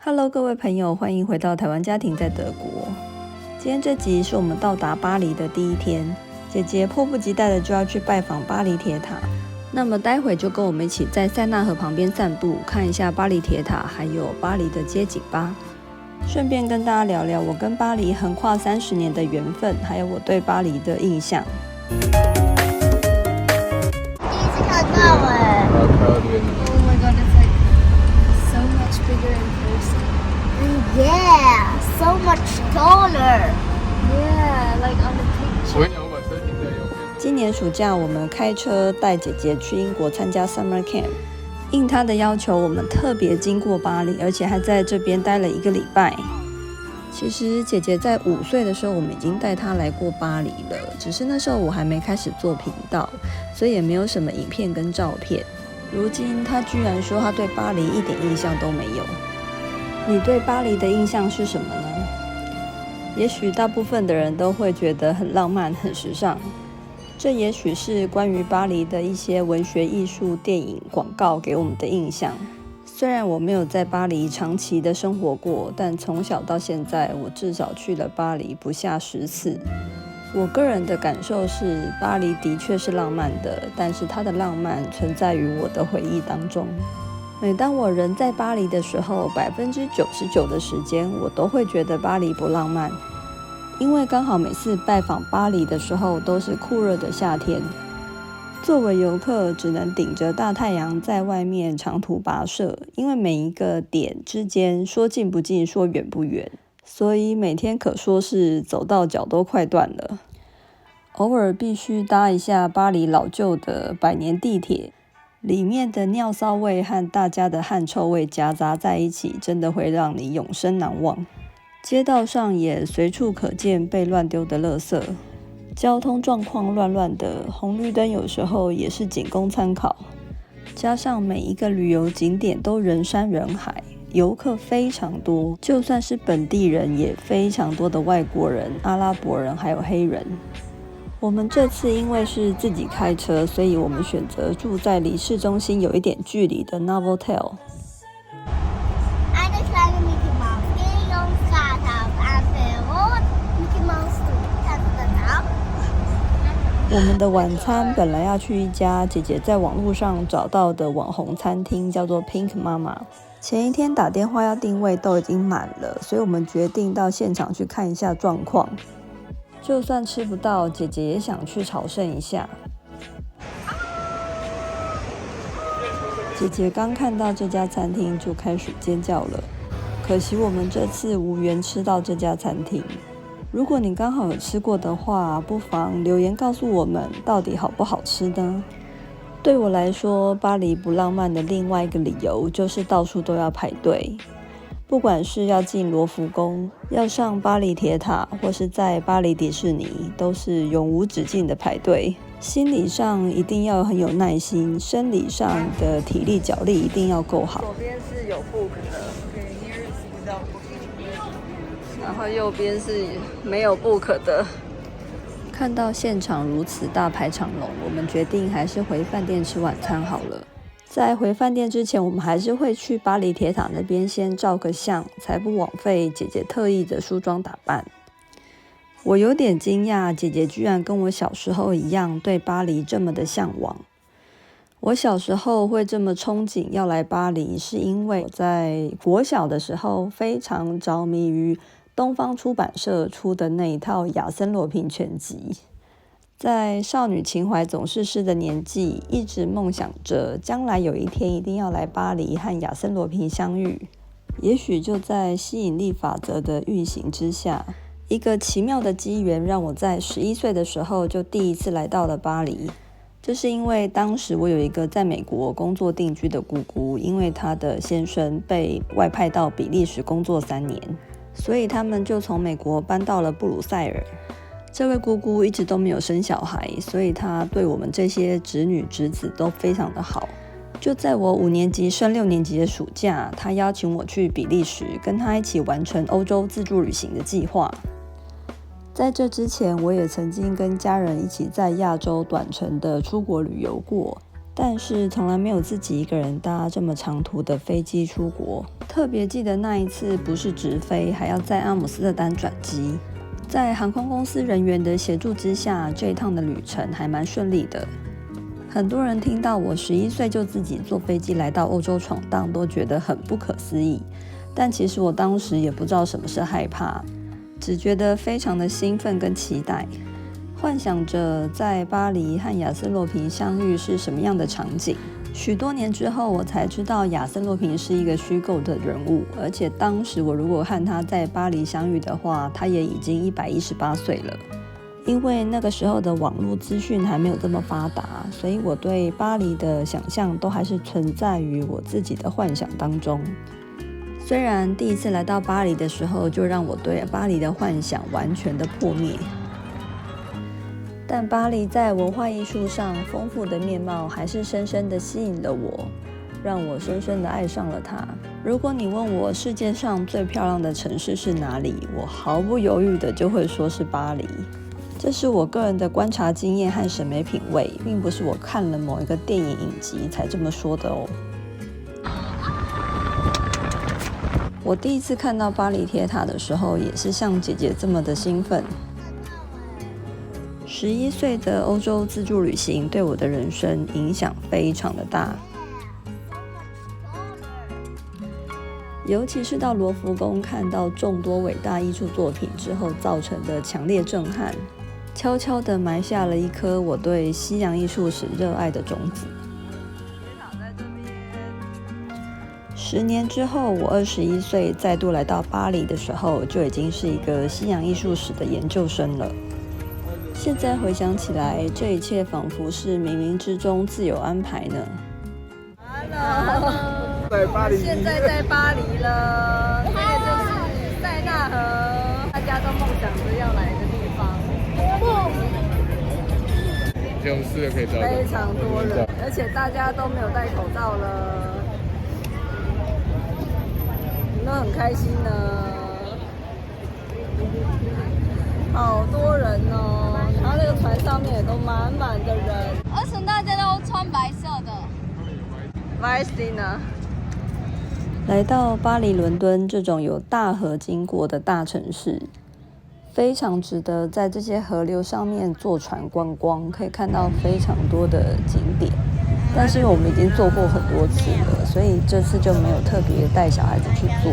Hello， 各位朋友，欢迎回到台湾家庭在德国。今天这集是我们到达巴黎的第一天，姐姐迫不及待的就要去拜访巴黎铁塔。那么待会就跟我们一起在塞纳河旁边散步，看一下巴黎铁塔，还有巴黎的街景吧。顺便跟大家聊聊我跟巴黎横跨30年的缘分，还有我对巴黎的印象。第一次看到哎 Oh my god, it's like so much bigger in person. Yeah, so much taller. Yeah, like on the picture. 我跟你讲，我把车停在右边。今年暑假我们开车带姐姐去英国参加 Summer Camp， 应她的要求，我们特别经过巴黎，而且还在这边待了1个礼拜。其实姐姐在5岁的时候，我们已经带她来过巴黎了，只是那时候我还没开始做频道，所以也没有什么影片跟照片。如今她居然说她对巴黎一点印象都没有。你对巴黎的印象是什么呢？也许大部分的人都会觉得很浪漫、很时尚。这也许是关于巴黎的一些文学、艺术、电影、广告给我们的印象。虽然我没有在巴黎长期的生活过，但从小到现在，我至少去了巴黎不下10次。我个人的感受是，巴黎的确是浪漫的，但是它的浪漫存在于我的回忆当中。每当我人在巴黎的时候，99%的时间我都会觉得巴黎不浪漫，因为刚好每次拜访巴黎的时候都是酷热的夏天，作为游客只能顶着大太阳在外面长途跋涉，因为每一个点之间说近不近，说远不远，所以每天可说是走到脚都快断了。偶尔必须搭一下巴黎老旧的百年地铁，里面的尿骚味和大家的汗臭味夹杂在一起，真的会让你永生难忘。街道上也随处可见被乱丢的垃圾，交通状况乱乱的，红绿灯有时候也是仅供参考。加上每一个旅游景点都人山人海，游客非常多，就算是本地人也非常多的外国人、阿拉伯人还有黑人。我们这次因为是自己开车，所以我们选择住在离市中心有一点距离的 Novotel。 Eine kleine Mickey Mouse. Gehungsrathaus an der Rot. Mickey Mouse du. Kannst du das auch? 我们的晚餐本来要去一家姐姐在网络上找到的网红餐厅，叫做 Pink Mama。 前一天打电话要订位都已经满了，所以我们决定到现场去看一下状况。就算吃不到，姐姐也想去朝圣一下。姐姐刚看到这家餐厅就开始尖叫了，可惜我们这次无缘吃到这家餐厅。如果你刚好有吃过的话，不妨留言告诉我们到底好不好吃呢？对我来说，巴黎不浪漫的另外一个理由就是到处都要排队。不管是要进罗浮宫、要上巴黎铁塔，或是在巴黎迪士尼，都是永无止境的排队。心理上一定要很有耐心，生理上的体力脚力一定要够好。左边是有 book 的，然后右边是没有 book 的。看到现场如此大排长龙，我们决定还是回饭店吃晚餐好了。在回饭店之前，我们还是会去巴黎铁塔那边先照个相，才不枉费姐姐特意的梳妆打扮。我有点惊讶，姐姐居然跟我小时候一样对巴黎这么的向往。我小时候会这么憧憬要来巴黎，是因为我在国小的时候非常着迷于东方出版社出的那一套亚森罗平全集。在少女情怀总是诗的年纪，一直梦想着将来有一天一定要来巴黎和亚森罗平相遇。也许就在吸引力法则的运行之下，一个奇妙的机缘让我在11岁的时候就第一次来到了巴黎。这是因为当时我有一个在美国工作定居的姑姑，因为她的先生被外派到比利时工作3年，所以他们就从美国搬到了布鲁塞尔。这位姑姑一直都没有生小孩，所以她对我们这些侄女侄子都非常的好。就在我5年级升6年级的暑假，她邀请我去比利时，跟她一起完成欧洲自助旅行的计划。在这之前，我也曾经跟家人一起在亚洲短程的出国旅游过，但是从来没有自己一个人搭这么长途的飞机出国。特别记得那一次不是直飞，还要在阿姆斯特丹转机。在航空公司人员的协助之下，这一趟的旅程还蛮顺利的。很多人听到我11岁就自己坐飞机来到欧洲闯荡，都觉得很不可思议。但其实我当时也不知道什么是害怕，只觉得非常的兴奋跟期待，幻想着在巴黎和亚瑟洛平相遇是什么样的场景。许多年之后，我才知道亚瑟洛平是一个虚构的人物，而且当时我如果和他在巴黎相遇的话，他也已经118岁了。因为那个时候的网络资讯还没有这么发达，所以我对巴黎的想象都还是存在于我自己的幻想当中。虽然第一次来到巴黎的时候，就让我对巴黎的幻想完全的破灭，但巴黎在文化艺术上丰富的面貌还是深深的吸引了我，让我深深的爱上了它。如果你问我世界上最漂亮的城市是哪里，我毫不犹豫的就会说是巴黎。这是我个人的观察经验和审美品味，并不是我看了某一个电影影集才这么说的哦。我第一次看到巴黎铁塔的时候，也是像姐姐这么的兴奋。11岁的欧洲自助旅行对我的人生影响非常的大，尤其是到罗浮宫看到众多伟大艺术作品之后造成的强烈震撼，悄悄地埋下了一颗我对西洋艺术史热爱的种子。10年之后，我21岁再度来到巴黎的时候，就已经是一个西洋艺术史的研究生了。现在回想起来，这一切仿佛是冥冥之中自有安排呢。Hello， 在巴黎，现在在巴黎了，这个就是塞纳河，大家都梦想着要来的地方。就是可以找到非常多人，而且大家都没有戴口罩了，你们都很开心呢，好多人哦，然后那个船上面也都满满的人，为什么大家都穿白色的？ Vice 呢？来到巴黎、伦敦这种有大河经过的大城市，非常值得在这些河流上面坐船观光，可以看到非常多的景点。但是因为我们已经做过很多次了，所以这次就没有特别带小孩子去做。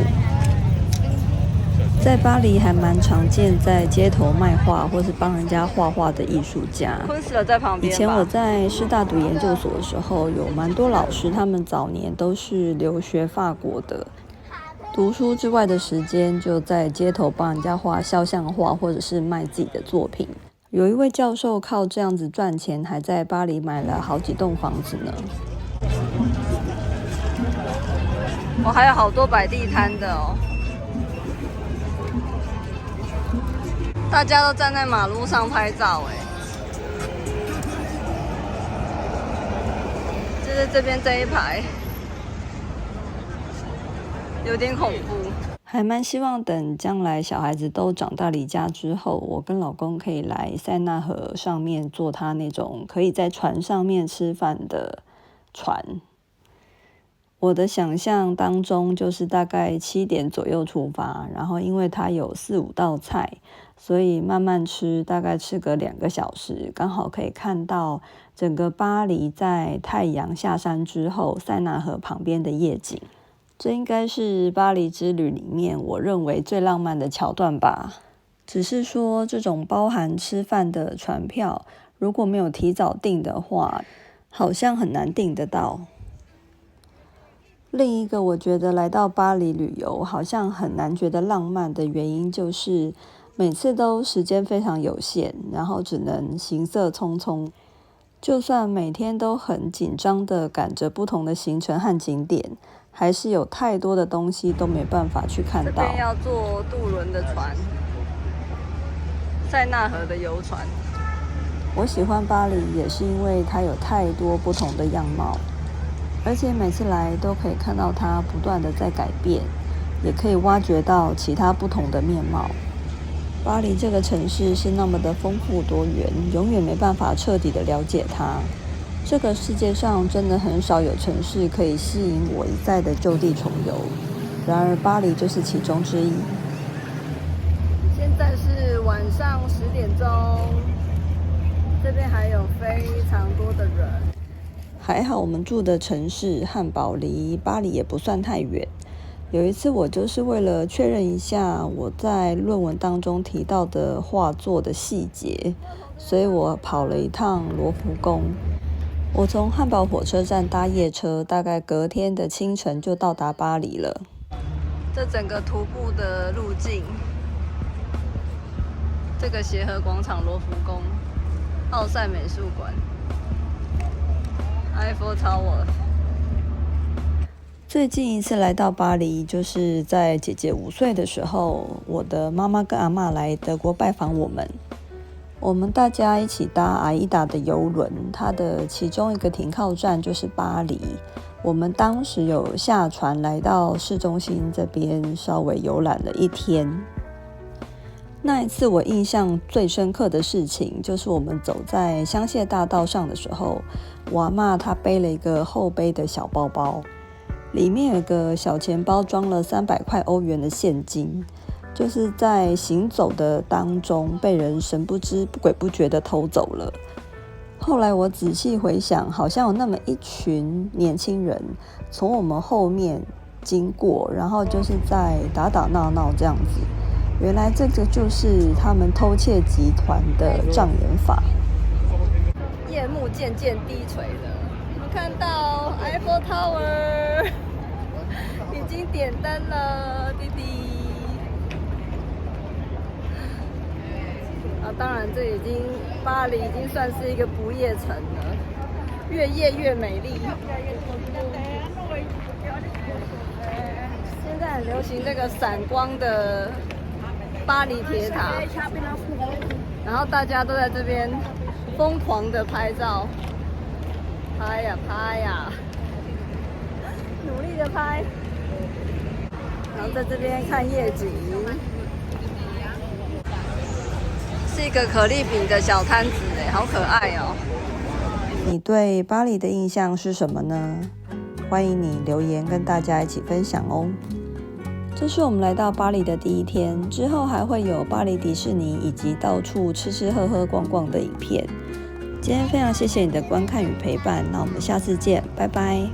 在巴黎还蛮常见在街头卖画或是帮人家画画的艺术家。在旁边。以前我在师大读研究所的时候，有蛮多老师，他们早年都是留学法国的，读书之外的时间就在街头帮人家画肖像画，或者是卖自己的作品。有一位教授靠这样子赚钱，还在巴黎买了好几栋房子呢。我还有好多摆地摊的哦。大家都站在马路上拍照哎，就是这边这一排，有点恐怖。还蛮希望等将来小孩子都长大离家之后，我跟老公可以来塞纳河上面坐他那种可以在船上面吃饭的船。我的想象当中就是大概7点左右出发，然后因为它有4、5道菜，所以慢慢吃，大概吃个2个小时，刚好可以看到整个巴黎在太阳下山之后塞纳河旁边的夜景。这应该是巴黎之旅里面我认为最浪漫的桥段吧。只是说这种包含吃饭的船票，如果没有提早订的话，好像很难订得到。另一个我觉得来到巴黎旅游好像很难觉得浪漫的原因，就是每次都时间非常有限，然后只能行色匆匆。就算每天都很紧张的赶着不同的行程和景点，还是有太多的东西都没办法去看到。这边要坐渡轮的船，塞纳河的游船。我喜欢巴黎也是因为它有太多不同的样貌，而且每次来都可以看到它不断的在改变，也可以挖掘到其他不同的面貌。巴黎这个城市是那么的丰富多元，永远没办法彻底的了解它，这个世界上真的很少有城市可以吸引我一再的就地重游，然而巴黎就是其中之一。现在是晚上10点钟，这边还有非常多的人。还好我们住的城市汉堡离巴黎也不算太远。有一次我就是为了确认一下我在论文当中提到的画作的细节，所以我跑了一趟罗浮宫。我从汉堡火车站搭夜车，大概隔天的清晨就到达巴黎了。这整个徒步的路径，这个协和广场、罗浮宫、奥赛美术馆、Eiffel Tower。最近一次来到巴黎，就是在姐姐5岁的时候，我的妈妈跟阿嬷来德国拜访我们。我们大家一起搭阿依达的邮轮，它的其中一个停靠站就是巴黎。我们当时有下船来到市中心这边，稍微游览了1天。那一次我印象最深刻的事情，就是我们走在香榭大道上的时候，我阿嬷她背了一个后背的小包包，里面有个小钱包，装了300块欧元的现金。就是在行走的当中被人神不知不鬼不觉的偷走了。后来我仔细回想，好像有那么一群年轻人从我们后面经过，然后就是在打打闹闹这样子。原来这个就是他们偷窃集团的障眼法。夜幕渐渐低垂了，你们看到 Eiffel Tower 已经点灯了，弟弟。当然这巴黎已经算是一个不夜城了，越夜越美丽。现在很流行这个闪光的巴黎铁塔，然后大家都在这边疯狂的拍照，拍呀拍呀，努力的拍，然后在这边看夜景。是一个可丽饼的小摊子，好可爱哦！你对巴黎的印象是什么呢？欢迎你留言跟大家一起分享哦。这是我们来到巴黎的第1天，之后还会有巴黎迪士尼以及到处吃吃喝喝逛逛的影片。今天非常谢谢你的观看与陪伴，那我们下次见，拜拜。